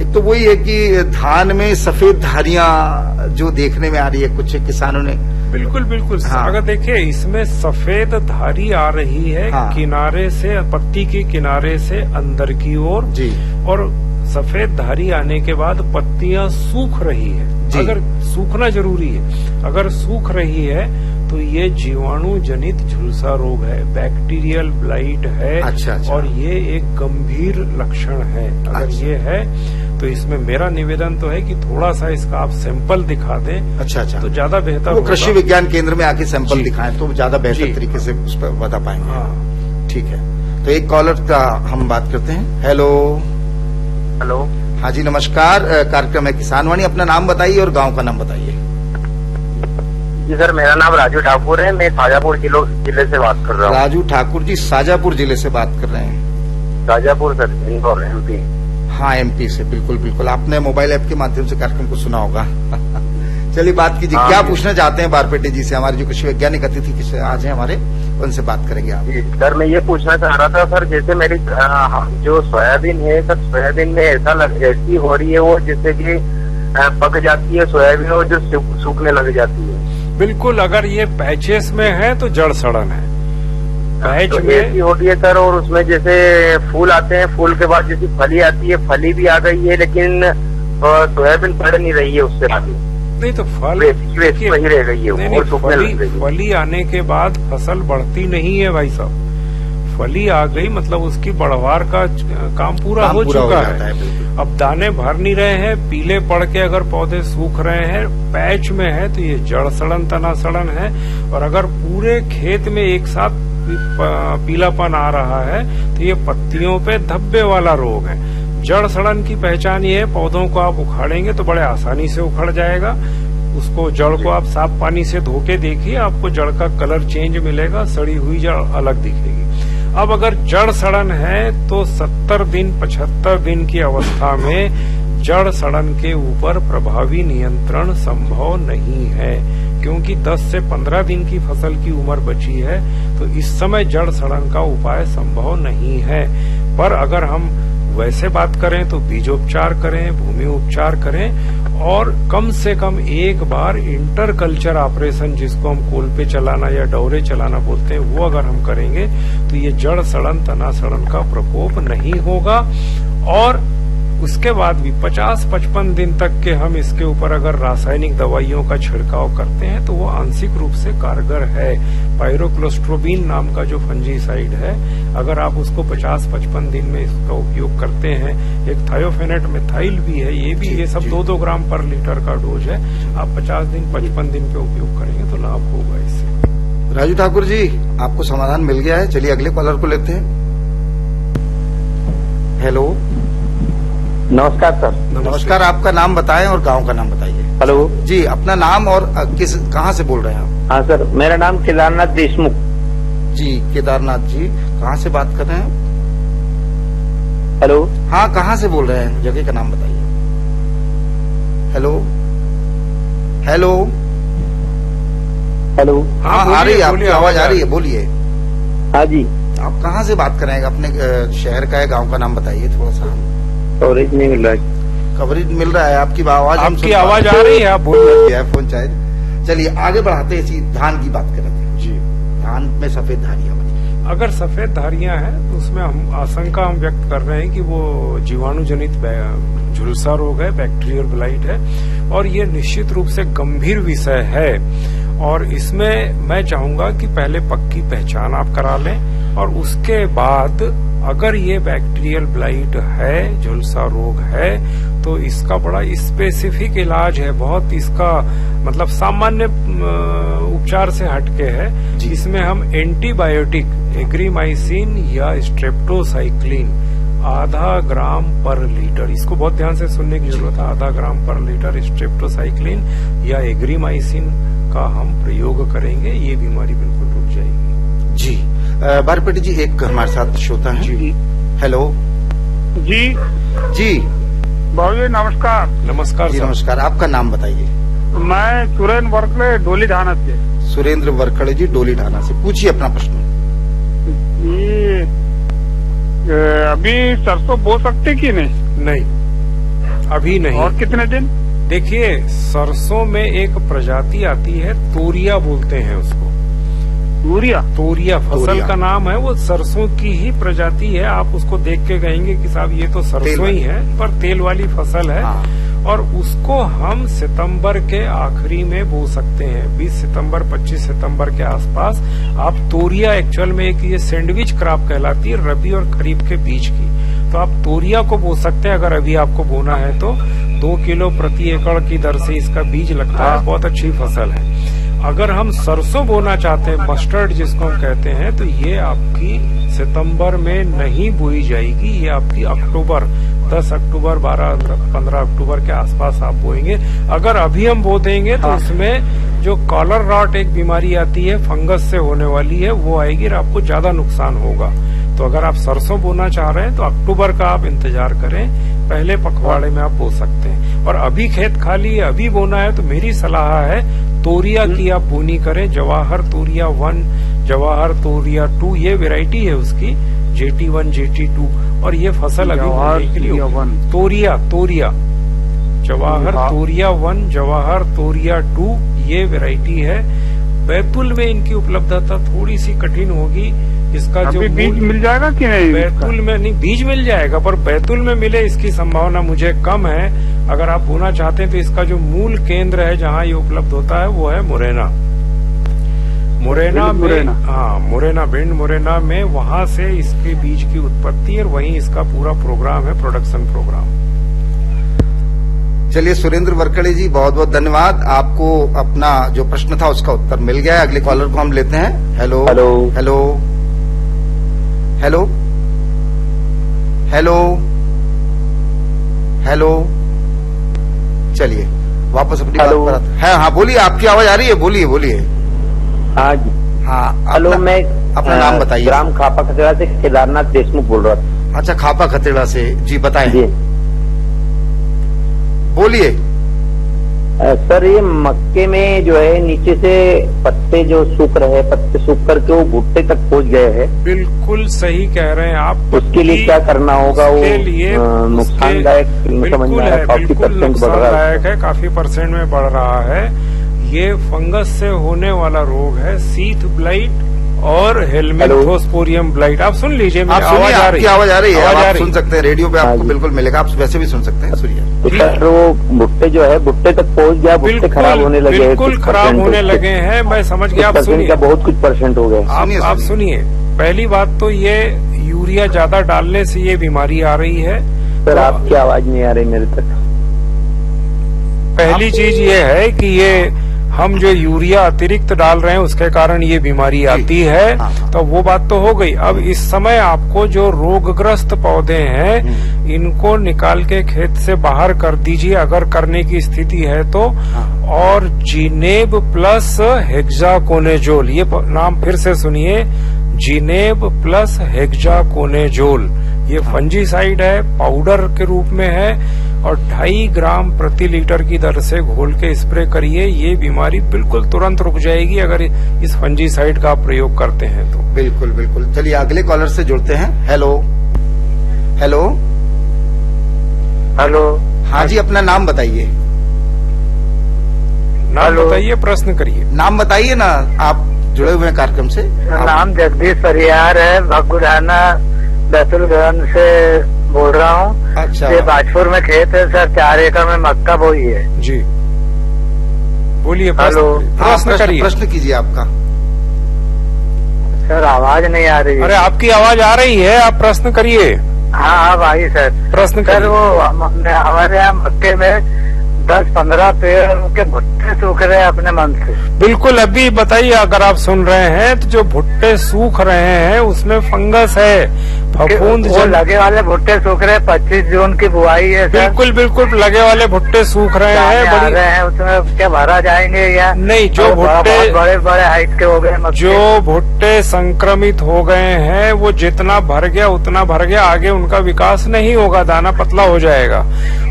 S1: एक तो वही है कि धान में सफेद धारियां जो देखने में आ रही है, कुछ किसानों ने
S2: बिल्कुल।
S1: हाँ।
S2: अगर देखिए इसमें सफेद धारी आ रही है। हाँ। किनारे से, पत्ती के किनारे से अंदर की ओर जी, और सफेद धारी आने के बाद पत्तियां सूख रही है। अगर सूखना जरूरी है, अगर सूख रही है तो ये जीवाणु जनित झुलसा रोग है, बैक्टीरियल ब्लाइट है। अच्छा। और ये एक गंभीर लक्षण है। अगर ये है तो इसमें मेरा निवेदन तो है कि थोड़ा सा इसका आप सैंपल दिखा दें। अच्छा, तो ज्यादा बेहतर होगा।
S1: कृषि विज्ञान केंद्र में आके सैंपल दिखाएं तो ज्यादा बेहतर तरीके से उस पर बता पाएंगे। हाँ। ठीक है, तो एक कॉलर का हम बात करते हैं। हेलो। हाँ जी, नमस्कार। कार्यक्रम है किसान वाणी। अपना नाम बताइए और गांव का नाम बताइए।
S3: जी सर, मेरा नाम राजू ठाकुर है, मैं शाजापुर जिले से बात कर रहा हूँ।
S1: राजू ठाकुर जी शाजापुर जिले से बात कर रहे हैं।
S3: Shajapur sir, Indore, MP।
S1: हाँ, MP से। बिल्कुल। आपने मोबाइल ऐप के माध्यम से कार्यक्रम को सुना होगा। चलिए बात कीजिए। क्या पूछना चाहते हैं बारपेटे जी से? हमारे जो कृषि वैज्ञानिक अतिथि आज हैं हमारे, उनसे बात करेंगे आप।
S3: सर, मैं ये पूछना चाह रहा था सर, जैसे मेरी जो सोयाबीन है सर, सोयाबीन में ऐसी हो रही है वो जैसे कि पक जाती है सोयाबीन और जो सूखने लग जाती है।
S2: बिल्कुल, अगर ये पैचेस में है तो जड़ सड़न है। पैच
S3: तो
S2: में
S3: ऐसी हो रही है सर, और उसमें जैसे फूल आते हैं, फूल के बाद जैसी फली आती है, फली भी आ गई है, लेकिन सोयाबीन पड़ नहीं रही है उससे आगे।
S2: नहीं तो फल
S3: वही रह गई है,
S2: नहीं,
S3: और सूखने लग गई है।
S2: फली आने के बाद फसल बढ़ती नहीं है भाई साहब। फली आ गई मतलब उसकी बढ़वार का काम पूरा हो चुका है। अब दाने भर नहीं रहे हैं, पीले पड़ के अगर पौधे सूख रहे हैं, पैच में है तो ये जड़ सड़न तना सड़न है। और अगर पूरे खेत में एक साथ पीलापन आ रहा है तो ये पत्तियों पे धब्बे वाला रोग है। जड़ सड़न की पहचान ये है, पौधों को आप उखाड़ेंगे तो बड़े आसानी से उखड़ जाएगा। उसको जड़ को आप साफ पानी से धो के देखिए, आपको जड़ का कलर चेंज मिलेगा, सड़ी हुई जड़ अलग दिखेगी। अब अगर जड़ सड़न है तो 70 दिन 75 दिन की अवस्था में जड़ सड़न के ऊपर प्रभावी नियंत्रण संभव नहीं है, क्योंकि 10 से 15 दिन की फसल की उम्र बची है। तो इस समय जड़ सड़न का उपाय संभव नहीं है। पर अगर हम वैसे बात करें तो बीजोपचार करें, भूमि उपचार करें, और कम से कम एक बार इंटर कल्चर ऑपरेशन, जिसको हम कोल पे चलाना या डोरे चलाना बोलते हैं, वो अगर हम करेंगे तो ये जड़ सड़न तना सड़न का प्रकोप नहीं होगा। और उसके बाद भी 50-55 दिन तक के हम इसके ऊपर अगर रासायनिक दवाइयों का छिड़काव करते हैं तो वो आंशिक रूप से कारगर है। पायरोक्लोस्ट्रोबिन नाम का जो फंजीसाइड है, अगर आप उसको 50-55 दिन में इसका उपयोग करते हैं, एक थायोफेनेट मिथाइल भी है, ये सब 2-2 ग्राम पर लीटर का डोज है। आप 50 दिन 55 दिन पे उपयोग करेंगे तो लाभ होगा इससे।
S1: राजू ठाकुर जी, आपको समाधान मिल गया है। चलिए अगले कॉलर को लेते हैं। हेलो,
S3: नमस्कार सर।
S1: नमस्कार, आपका नाम बताएं और गांव का नाम बताइए।
S3: हेलो
S1: जी, अपना नाम और कहाँ से बोल रहे हैं आप?
S3: हाँ सर, मेरा नाम केदारनाथ देशमुख।
S1: जी केदारनाथ जी, कहाँ से बात कर रहे हैं?
S3: हेलो,
S1: हाँ, कहाँ से बोल रहे हैं? जगह का नाम बताइए। Hello hello
S3: hello.
S1: हाँ, आ रही है आपकी आवाज, आ रही है, बोलिए।
S3: हाँ जी।
S1: आप कहाँ से बात कर रहे हैं? अपने शहर का है, गांव का नाम बताइए थोड़ा सा।
S3: कवरेज नहीं मिल रहा है।
S1: कवरेज मिल रहा है, आपकी आवाज
S2: आ रही है, आप बोलिए।
S1: फोन शायद। चलिए आगे बढ़ाते हैं, इसी धान की बात कर रहे थे जी। धान में सफेद धारियां बनी,
S2: अगर सफेद धारियां हैं तो उसमें हम आशंका व्यक्त कर रहे हैं कि वो जीवाणु जनित झुलसा रोग है, बैक्टीरियल ब्लाइट है, और ये निश्चित रूप से गंभीर विषय है। और इसमें मैं चाहूंगा कि पहले पक्की पहचान आप करा लें, और उसके बाद अगर ये बैक्टीरियल ब्लाइट है, झुलसा रोग है, तो इसका बड़ा स्पेसिफिक इलाज है। बहुत इसका मतलब सामान्य उपचार से हटके है। इसमें हम एंटीबायोटिक एग्रीमाइसिन या स्ट्रेप्टोसाइक्लिन 0.5 ग्राम पर लीटर, इसको बहुत ध्यान से सुनने की जरूरत है, 0.5 ग्राम पर लीटर स्ट्रेप्टोसाइक्लिन या एग्रीमाइसिन का हम प्रयोग करेंगे, ये बीमारी बिल्कुल रुक जाएगी।
S1: जी बारपेटी जी, एक हमारे साथ श्रोता है जी। हेलो
S10: जी
S1: जी,
S10: भाई नमस्कार।
S2: नमस्कार
S1: जी, नमस्कार। आपका नाम बताइए।
S10: मैं सुरेंद्र वरखड़े डोली ढाना से।
S1: सुरेंद्र वरखड़े जी, डोली ढाना से, पूछिए अपना प्रश्न।
S10: ये अभी सरसों बो सकते कि नहीं?
S2: नहीं, अभी नहीं।
S10: और कितने दिन?
S2: देखिए, सरसों में एक प्रजाति आती है, तोरिया बोलते हैं उसको। तोरिया फसल का नाम है, वो सरसों की ही प्रजाति है। आप उसको देख के कहेंगे कि साहब ये तो सरसों ही है, पर तेल वाली फसल है। और उसको हम सितंबर के आखिरी में बो सकते हैं, 20 सितंबर 25 सितंबर के आसपास। आप तोरिया एक्चुअल में एक ये सैंडविच क्रॉप कहलाती है, रबी और खरीफ के बीच की। तो आप तोरिया को बो सकते हैं अगर अभी आपको बोना है तो। 2 किलो प्रति एकड़ की दर से इसका बीज लगता है, बहुत अच्छी फसल है। अगर हम सरसों बोना चाहते हैं, मस्टर्ड जिसको हम कहते हैं, तो ये आपकी सितंबर में नहीं बोई जाएगी, ये आपकी अक्टूबर 10 अक्टूबर 12-15 अक्टूबर के आसपास आप बोएंगे। अगर अभी हम बो देंगे तो उसमें जो कॉलर रॉट एक बीमारी आती है, फंगस से होने वाली है, वो आएगी और आपको ज्यादा नुकसान होगा। तो अगर आप सरसों बोना चाह रहे हैं तो अक्टूबर का आप इंतजार करें, पहले पखवाड़े में आप बो सकते हैं। और अभी खेत खाली है, अभी बोना है, तो मेरी सलाह है तोरिया की आप बोनी करें। जवाहर तोरिया 1, जवाहर तोरिया 2, ये वैरायटी है उसकी, JT1 JT2। और ये फसल अभी बोने के लिए तोरिया जवाहर तोरिया 1, जवाहर तोरिया 2, ये वैरायटी है। बैतूल में इनकी उपलब्धता थोड़ी सी कठिन होगी, इसका जो
S10: अभी बीज मिल जाएगा कि नहीं?
S2: बैतूल में नहीं, बीज मिल जाएगा, पर बैतूल में मिले इसकी संभावना मुझे कम है। अगर आप बोना चाहते हैं तो इसका जो मूल केंद्र है जहाँ ये उपलब्ध होता है वो है मुरैना में। हाँ, मुरैना, भिंड मुरैना में, वहाँ से इसके बीज की उत्पत्ति और वहीं इसका पूरा प्रोग्राम है, प्रोडक्शन प्रोग्राम।
S1: चलिए सुरेंद्र वरकड़े जी, बहुत बहुत धन्यवाद। आपको अपना जो प्रश्न था उसका उत्तर मिल गया है। अगले कॉलर को हम लेते हैं। Hello hello hello hello hello hello. चलिए वापस अपनी बात पर आते हैं। हाँ, बोलिए, आपकी आवाज आ रही है, बोलिए बोलिए।
S11: हाँ जी,
S1: हाँ,
S11: हेलो, मैं
S1: अपना नाम बताइए।
S11: ग्राम खापा खतेड़ा से केदारनाथ देशमुख बोल रहा था।
S1: अच्छा, खापा खतेड़ा से, जी बताएं।
S11: जी
S1: बोलिए।
S11: सर, ये मक्के में जो है नीचे से पत्ते जो सूख रहे, पत्ते सूख करके वो भुट्टे तक पहुंच गए हैं।
S2: बिल्कुल सही कह रहे हैं आप।
S11: उसके लिए क्या करना होगा? वो
S2: नुकसानदायक बिल्कुल नुकसानदायक है, काफी परसेंट में बढ़ रहा है। ये फंगस से होने वाला रोग है, सीथ ब्लाइट और हेलमिंथोस्पोरियम ब्लाइट। आप सुन लीजिए, मेरी आवाज आ रही है,
S1: आवाज आ रही है, आप सुन सकते हैं, रेडियो पे आपको बिल्कुल मिलेगा, आप वैसे भी सुन सकते हैं। सुनिए।
S11: तो सर, वो भुट्टे जो है भुट्टे तक पहुंच गया, भुट्टे खराब होने लगे,
S2: बिल्कुल खराब होने लगे हैं। मैं समझ गया, आप सुनिए,
S11: बहुत कुछ परसेंट हो गए।
S2: आप सुनिए, पहली बात तो ये यूरिया ज्यादा डालने से ये बीमारी आ रही है।
S11: सर, आपकी आवाज नहीं आ रही मेरे तक।
S2: पहली चीज ये है कि ये हम जो यूरिया अतिरिक्त डाल रहे हैं उसके कारण ये बीमारी आती है, तो वो बात तो हो गई। अब इस समय आपको जो रोगग्रस्त पौधे हैं इनको निकाल के खेत से बाहर कर दीजिए, अगर करने की स्थिति है तो। और जिनेब प्लस हेक्साकोनेजोल, ये नाम फिर से सुनिए, जिनेब प्लस हेक्साकोनेजोल, ये फंजीसाइड है, पाउडर के रूप में है, और 2.5 ग्राम प्रति लीटर की दर से घोल के स्प्रे करिए। ये बीमारी बिल्कुल तुरंत रुक जाएगी अगर इस फंजीसाइड का आप प्रयोग करते हैं तो।
S1: बिल्कुल बिल्कुल। चलिए अगले कॉलर से जुड़ते हैं। Hello hello
S3: hello.
S1: हाँ जी, अपना नाम बताइए।
S2: नाम बताइए, प्रश्न करिए।
S1: नाम बताइए ना, आप जुड़े हुए हैं कार्यक्रम से।
S3: नाम जगदीश परियार है, भगुड़ाना बैतूलगंज से बोल रहा हूँ।
S1: अच्छा।
S3: ये बाजपुर में खेत है सर, 4 एकड़ में मक्का बोई है।
S2: जी बोलिए।
S3: हेलो।
S1: प्रश्न कीजिए आपका।
S3: सर, आवाज नहीं आ रही है।
S2: अरे आपकी आवाज आ रही है, आप प्रश्न करिए।
S3: हाँ भाई सर,
S2: प्रश्न
S3: सर वो हमारे यहाँ मक्के में 10-15 पेड़ के भुट्टे सूख रहे हैं अपने मन से।
S2: बिल्कुल, अभी बताइए, अगर आप सुन रहे हैं तो जो भुट्टे सूख रहे हैं उसमें फंगस है, फफूंद
S3: लगे वाले भुट्टे सूख रहे हैं। 25 जून की बुआई है सर।
S2: बिल्कुल बिल्कुल, लगे वाले भुट्टे सूख रहे हैं।
S3: उसमें क्या भरा जाएंगे या
S2: नहीं? जो भुट्टे
S3: बड़े बड़े हाइट के हो गए,
S2: जो भुट्टे संक्रमित हो गए हैं वो जितना भर गया उतना भर गया, आगे उनका विकास नहीं होगा, दाना पतला हो जाएगा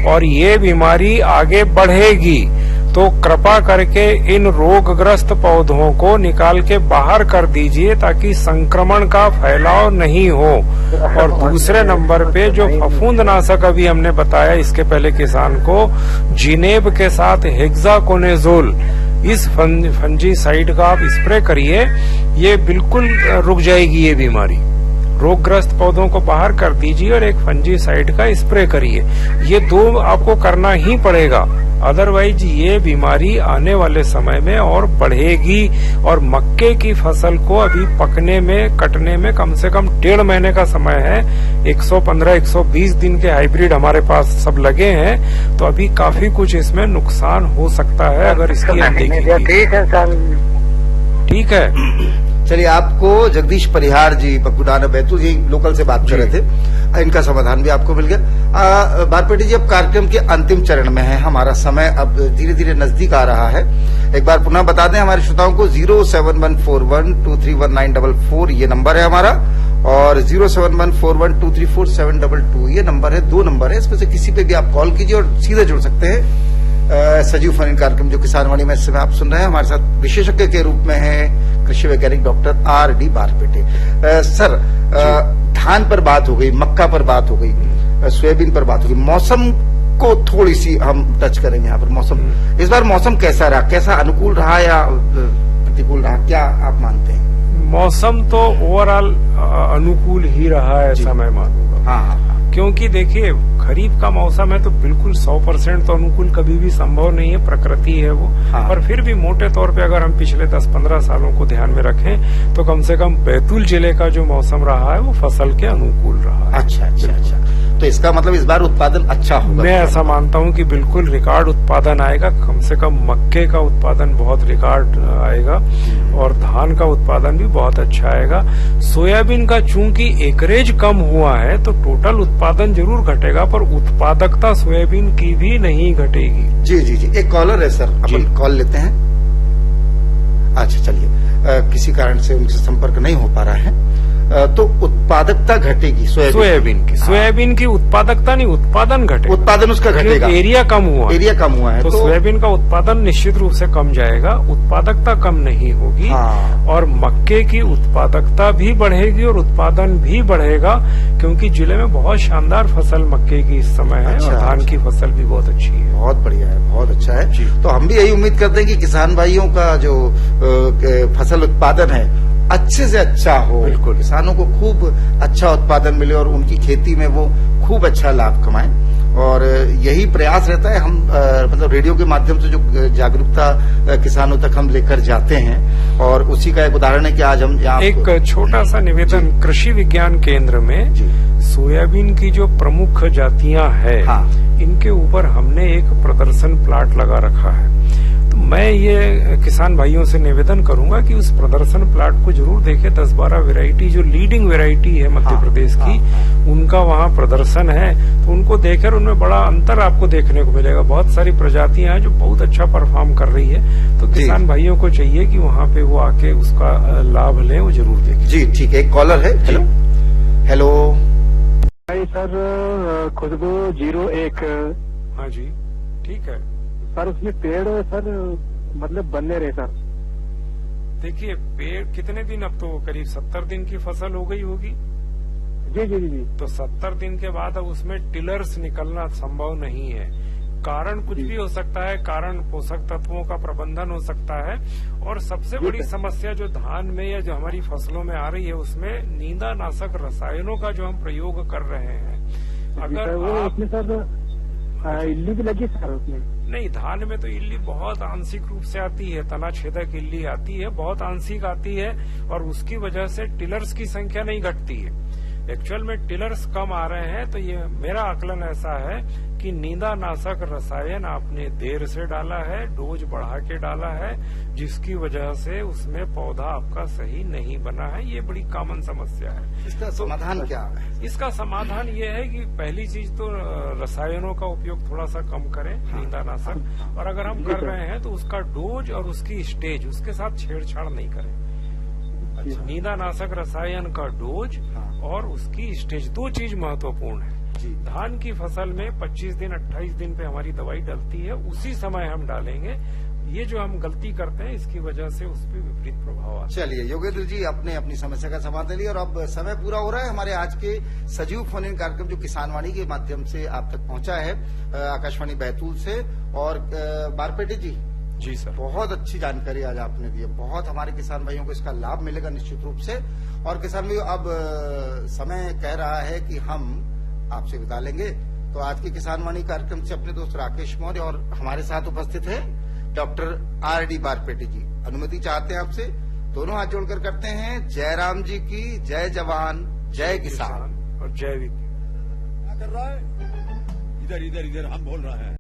S2: और ये बीमारी आगे बढ़ेगी। तो कृपा करके इन रोगग्रस्त पौधों को निकाल के बाहर कर दीजिए ताकि संक्रमण का फैलाव नहीं हो। और दूसरे नंबर पे जो फफूंदनाशक अभी हमने बताया इसके पहले किसान को, जिनेब के साथ हेक्साकोनेजोल, इस फंजीसाइड का आप स्प्रे करिए, ये बिल्कुल रुक जाएगी ये बीमारी। रोगग्रस्त पौधों को बाहर कर दीजिए और एक फंजीसाइड का स्प्रे करिए। ये 2 आपको करना ही पड़ेगा, अदरवाइज ये बीमारी आने वाले समय में और बढ़ेगी। और मक्के की फसल को अभी पकने में, कटने में कम से कम 1.5 महीने का समय है। 115-120 दिन के हाइब्रिड हमारे पास सब लगे हैं, तो अभी काफी कुछ इसमें नुकसान हो सकता है अगर इसकी अनदेखी।
S3: ठीक है सर,
S1: ठीक है। चलिए, आपको जगदीश परिहार जी बगुडाना बैतूल जी लोकल से बात कर रहे थे, इनका समाधान भी आपको मिल गया। बारपेटी जी, अब कार्यक्रम के अंतिम चरण में है, हमारा समय अब धीरे धीरे नजदीक आ रहा है। एक बार पुनः बता दें हमारे श्रोताओं को, 07141231944 ये नंबर है हमारा, और 07141234722 ये नंबर है। 2 नंबर है, इसमें से किसी पे भी आप कॉल कीजिए और सीधे जुड़ सकते हैं। सजीव फोन इन कार्यक्रम जो किसानवाणी में इस समय आप सुन रहे हैं, हमारे साथ विशेषज्ञ के रूप में है कृषि वैज्ञानिक डॉक्टर R.D. बारपेटे। सर, धान पर बात हो गई, मक्का पर बात हो गई, सोयाबीन पर बात हो गई, मौसम को थोड़ी सी हम टच करेंगे यहाँ पर। मौसम इस बार मौसम कैसा रहा? कैसा अनुकूल रहा या प्रतिकूल रहा? क्या आप मानते हैं?
S2: मौसम तो ओवरऑल अनुकूल ही रहा है, ऐसा मैं मानूंगा।
S1: हाँ,
S2: क्योंकि देखिए खरीफ का मौसम है तो बिल्कुल 100% तो अनुकूल कभी भी संभव नहीं है, प्रकृति है वो।
S1: हाँ।
S2: पर फिर भी मोटे तौर पे अगर हम पिछले 10-15 सालों को ध्यान में रखें तो कम से कम बैतूल जिले का जो मौसम रहा है वो फसल के अनुकूल रहा है।
S1: अच्छा। तो इसका मतलब इस बार उत्पादन अच्छा होगा?
S2: मैं ऐसा मानता हूं कि बिल्कुल रिकॉर्ड उत्पादन आएगा। कम से कम मक्के का उत्पादन बहुत रिकॉर्ड आएगा और धान का उत्पादन भी बहुत अच्छा आएगा। सोयाबीन का चूंकि एकरेज कम हुआ है तो टोटल उत्पादन जरूर घटेगा, पर उत्पादकता सोयाबीन की भी नहीं घटेगी।
S1: जी। एक कॉलर है सर, अपन कॉल लेते हैं। अच्छा चलिए, किसी कारण से उनसे संपर्क नहीं हो पा रहा है। तो उत्पादकता घटेगी सोयाबीन की।
S2: सोयाबीन की उत्पादकता नहीं, उत्पादन घटेगा।
S1: उत्पादन उसका घटेगा,
S2: एरिया कम हुआ है
S1: तो
S2: सोयाबीन का उत्पादन निश्चित रूप से कम जाएगा, उत्पादकता कम नहीं होगी।
S1: हाँ।
S2: और मक्के की उत्पादकता भी बढ़ेगी और उत्पादन भी बढ़ेगा, क्योंकि जिले में बहुत शानदार फसल मक्के की इस समय है। और धान की फसल भी बहुत अच्छी है।
S1: बहुत बढ़िया है, बहुत अच्छा है। तो हम भी यही उम्मीद करते हैं कि किसान भाइयों का जो फसल उत्पादन है अच्छे से अच्छा हो,
S2: बिल्कुल
S1: किसानों को खूब अच्छा उत्पादन मिले और उनकी खेती में वो खूब अच्छा लाभ कमाएं। और यही प्रयास रहता है। हम मतलब रेडियो के माध्यम से जो जागरूकता किसानों तक हम लेकर जाते हैं, और उसी का एक उदाहरण है कि आज हम यहाँ
S2: एक छोटा सा निवेदन, कृषि विज्ञान केंद्र में सोयाबीन की जो प्रमुख जातियां हैं, इनके ऊपर हमने एक प्रदर्शन प्लाट लगा रखा है। तो मैं ये किसान भाइयों से निवेदन करूंगा कि उस प्रदर्शन प्लाट को जरूर देखें। 10-12 वैरायटी जो लीडिंग वैरायटी है मध्य प्रदेश की, उनका वहाँ प्रदर्शन है। तो उनको देखकर उनमें बड़ा अंतर आपको देखने को मिलेगा। बहुत सारी प्रजातियां हैं जो बहुत अच्छा परफॉर्म कर रही है। तो किसान भाइयों को चाहिए कि वहाँ पे वो आके उसका लाभ लें, वो जरूर देखें।
S1: जी ठीक है, एक कॉलर है। हेलो
S10: सर, खुशबू 01।
S2: हाँ जी, ठीक है
S10: सर। उसमें पेड़ सर मतलब बनने रहे सर।
S2: देखिए पेड़ कितने दिन, अब तो करीब 70 दिन की फसल हो गई होगी।
S10: जी।
S2: तो 70 दिन के बाद अब उसमें टिलर्स निकलना संभव नहीं है। कारण कुछ भी हो सकता है, कारण पोषक तत्वों का प्रबंधन हो सकता है। और सबसे बड़ी समस्या जो धान में या जो हमारी फसलों में आ रही है, उसमें नींदानाशक रसायनों का जो हम प्रयोग कर रहे हैं। अगर
S10: उसमें सर इल्ली भी लगी सर उसमें?
S2: नहीं, धान में तो इल्ली बहुत आंशिक रूप से आती है, तना छेदक इल्ली आती है, बहुत आंशिक आती है, और उसकी वजह से टिलर्स की संख्या नहीं घटती है। एक्चुअल में टिलर्स कम आ रहे हैं। तो ये मेरा आकलन ऐसा है कि नींदानाशक रसायन आपने देर से डाला है, डोज बढ़ा के डाला है, जिसकी वजह से उसमें पौधा आपका सही नहीं बना है। ये बड़ी कॉमन समस्या है।
S1: इसका समाधान क्या है?
S2: इसका समाधान ये है कि पहली चीज तो रसायनों का उपयोग थोड़ा सा कम करें, नींदानाशक। और अगर हम कर रहे हैं तो उसका डोज और उसकी स्टेज, उसके साथ छेड़छाड़ नहीं करें। नींदानाशक रसायन का डोज और उसकी स्टेज, 2 चीज महत्वपूर्ण है। धान की फसल में 25 दिन 28 दिन पे हमारी दवाई डलती है, उसी समय हम डालेंगे। ये जो हम गलती करते हैं, इसकी वजह से उस पर विपरीत प्रभाव आता है।
S1: चलिए योगेंद्र जी, आपने अपनी समस्या का समाधान लिया और अब समय पूरा हो रहा है। हमारे आज के सजीव फोन इन कार्यक्रम जो किसानवाणी के माध्यम से आप तक पहुंचा है आकाशवाणी बैतूल से। और बारपेटे जी
S2: सर,
S1: बहुत अच्छी जानकारी आज आपने दी है। बहुत हमारे किसान भाइयों को इसका लाभ मिलेगा निश्चित रूप से। और किसान भाइयों, अब समय कह रहा है कि हम आपसे विदा लेंगे। तो आज के किसानवाणी कार्यक्रम से अपने दोस्त राकेश मौर्य और हमारे साथ उपस्थित है डॉक्टर R.D. बारपेटे जी अनुमति चाहते हैं आपसे। दोनों हाथ जोड़कर करते हैं जय राम जी की जय जवान जय किसान
S2: और जय विज्ञान।
S7: क्या कर रहा है? इधर हम बोल रहे हैं।